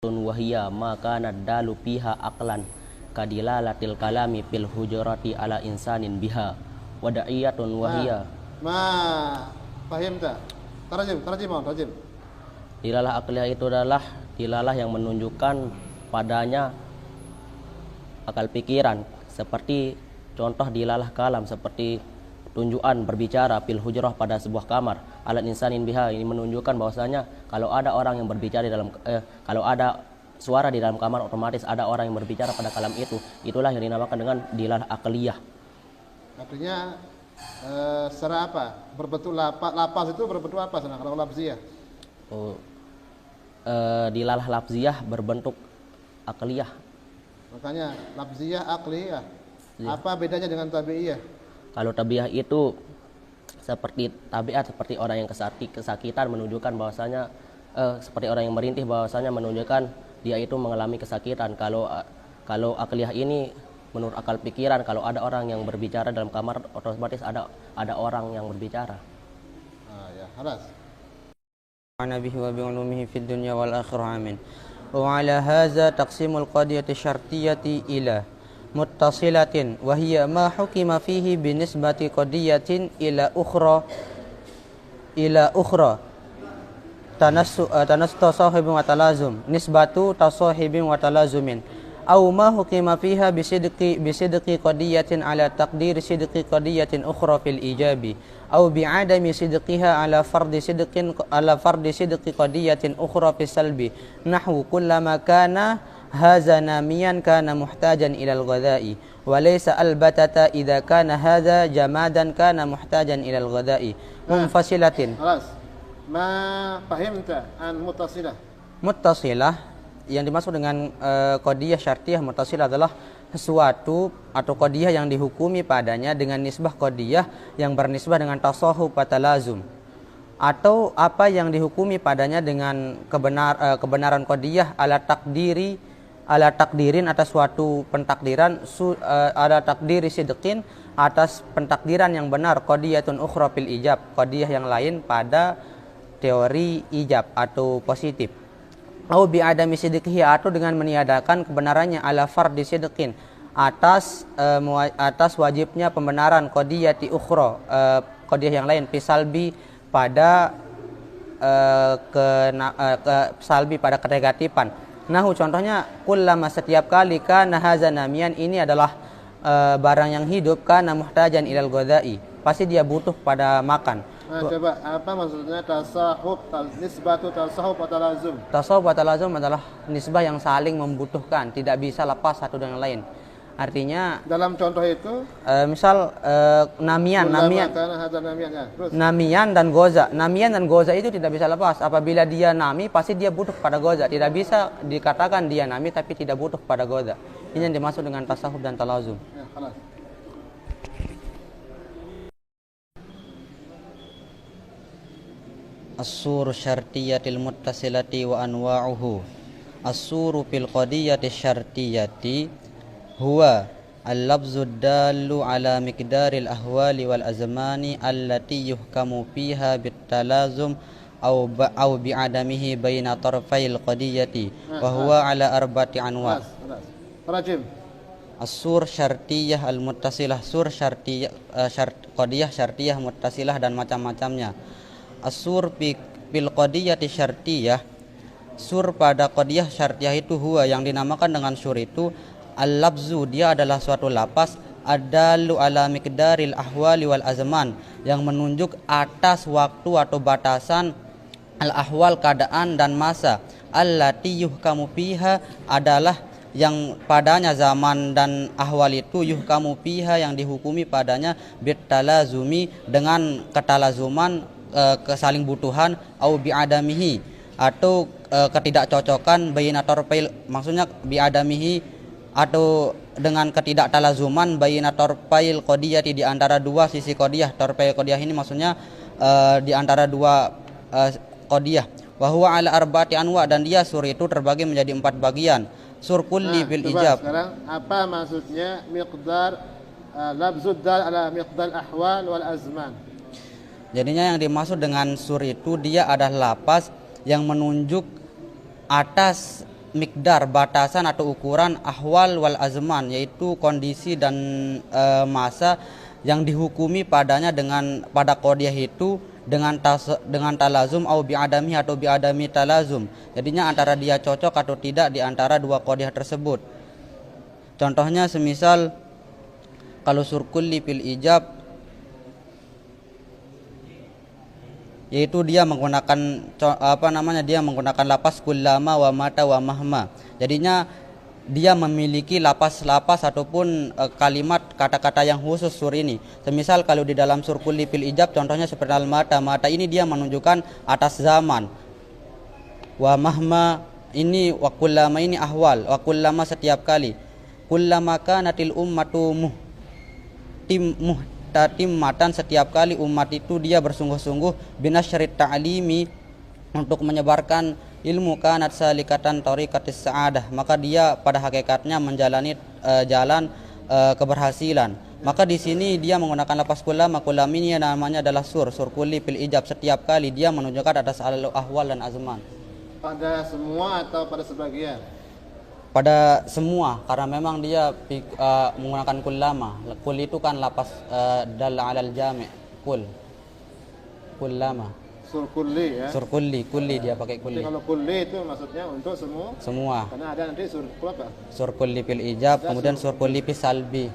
wahia maka nadalu piha aklan kadilalatil kalami fil hujurati ala insanin biha wada'iyatun wahia ma paham tak? Tarjim. dilalah akliyah itu adalah dilalah yang menunjukkan padanya akal pikiran, seperti contoh dilalah kalam, seperti tunjukan berbicara fil hujrah pada sebuah kamar alat insanin biha. Ini menunjukkan bahwasanya kalau ada orang yang berbicara di dalam kalau ada suara di dalam kamar, otomatis ada orang yang berbicara pada kalam itu. Itulah yang dinamakan dengan dilalah akliyah. Artinya secara apa? Berbentuk lapas itu berbentuk apa sana kalau labziyah? Dilalah lafziyah berbentuk akliyah. Makanya labziyah akliyah. Ya. Apa bedanya dengan tabi'iyah? Kalau tabiah itu seperti tabiat, seperti orang yang kesakitan, menunjukkan bahwasanya seperti orang yang merintih, bahwasanya menunjukkan dia itu mengalami kesakitan. Kalau akliyah ini menurut akal pikiran, kalau ada orang yang berbicara dalam kamar, otomatis ada orang yang berbicara. Ya, halas. Nabihi wa bi'ulumihi fid dunya wal akhirah, amin. Wa ala hadza taqsimul qadiyati syartiyyati ila muttasilatin wa hiya ma hukima fihi binisbati qadiyatin ila ukhra tasahhubin wa talazum nisbatu tasahhubin wa talazumin aw ma hukima fiha bisidqi qadiyatin ala taqdir sidqi qadiyatin ukhra fil ijabi aw bi'adami sidqiha ala fardi sidqi qadiyatin ukhra fis salbi nahwu kullama kana hadza namiyan kana muhtajan ilal ghadai wa laysa albatata idza kana hadza jamadan kana muhtajan ilal ghadai munfasilatin. Halas. Ma fahimta an muttasilah yang dimaksud dengan qadiyah syartiyah muttasilah adalah sesuatu atau qadiyah yang dihukumi padanya dengan nisbah qadiyah yang bernisbah dengan tasahhub wa talazum, atau apa yang dihukumi padanya dengan kebenaran qadiyah ala takdirin atas suatu pentakdiran, ala takdiri sidqin atas pentakdiran yang benar, qadiyatun ukhra fil ijab, qadiyah yang lain pada teori ijab atau positif, au bi adami sidqihi atau dengan meniadakan kebenarannya ala fardi sidqin atas wajibnya pembenaran qadiyati ukhra, qadiyah yang lain fisalbi pada salbi pada kenegatifan. Nahu contohnya kullama setiap kali kana hadza namiyan ini adalah barang yang hidup, kana muhtajan ilal ghadai pasti dia butuh pada makan. Nah, coba apa maksudnya nisbatu tasahhub wa talazum? Tasawuf wa talazum adalah nisbah yang saling membutuhkan, tidak bisa lepas satu dengan lain. Artinya dalam contoh itu misal namiyan dan goza. Namiyan dan goza itu tidak bisa lepas. Apabila dia nami pasti dia butuh pada goza. Tidak bisa dikatakan dia nami tapi tidak butuh pada goza. Ini yang dimaksud dengan tasawuf dan talazum. Ya, halas. As-suru syartiyatil muttasilati wa anwa'uhu. As-suru fil qadiyati syartiyati huwa al-lafzu dallu ala miqdaril ahwali wal azmani allati yuhkamu fiha bitalazum aw bi'adamihi baina tarfail qadiyati wa huwa ala arba'ati anwa'. Tarjim. As-sur syartiyah al-muttasilah, sur syartiyah qadiyah syartiyah muttasilah dan macam-macamnya. As-sur fil qadiyati syartiyah, sur pada qadiyah syartiyah itu huwa yang dinamakan dengan sur itu al-lafzu, dia adalah suatu lapas adalu ala miqdaril ahwali wal azman yang menunjuk atas waktu atau batasan al-ahwal keadaan dan masa, allati yuhkamu fiha adalah yang padanya zaman dan ahwal itu yuhkamu fiha yang dihukumi padanya bitalazumi dengan ketalazuman kesaling butuhan au biadamihi atau ketidakcocokan baina tarfail, maksudnya biadamihi atau dengan ketidaktalazuman baina tarfail qadiyati di antara dua sisi qadiyah. Tarfail qadiyah ini maksudnya di antara dua qadiyah. Wa huwa ala arba'ati anwa, dan dia sur itu terbagi menjadi 4 bagian. Sur kulli bil ijab. Sekarang apa maksudnya miqdar lafzud dal ala miqdar ahwal wal azman? Jadinya yang dimaksud dengan sur itu dia adalah lapas yang menunjuk atas mikdar, batasan atau ukuran ahwal wal azman, yaitu kondisi dan masa yang dihukumi padanya pada qadiyah itu dengan talazum atau biadami talazum. Jadinya antara dia cocok atau tidak di antara dua qadiyah tersebut. Contohnya semisal kalau surkulli fil ijab, yaitu dia menggunakan dia menggunakan lapas kullama wa mata wa mahma. Jadinya dia memiliki lapas-lapas ataupun kalimat kata-kata yang khusus sur ini. Semisal kalau di dalam sur kulli fil ijab contohnya seperti al mata, mata ini dia menunjukkan atas zaman. Wa mahma ini wa kullama ini ahwal, wa kullama setiap kali. Kullama kanatil ummatu muhtatimmatan, setiap kali umat itu dia bersungguh-sungguh binasyarit ta'limi untuk menyebarkan ilmu, kanat salikatan tariqatis sa'adah, maka dia pada hakikatnya menjalani jalan keberhasilan. Maka di sini dia menggunakan lapas kullama, kullama ini namanya adalah sur kulli fil ijab, setiap kali dia menunjukkan atas ahwal dan azman. Pada semua atau pada sebagian? Pada semua, karena memang dia menggunakan kullama. Kul itu kan lapas dalla alal jami', kullama. Sur kulli ya. Sur kulli dia pakai kulli. Jadi kalau kulli itu maksudnya untuk semua. Semua. Karena ada nanti sur apa? Sur kulli fil ijab, kemudian sur kulli fil salbi.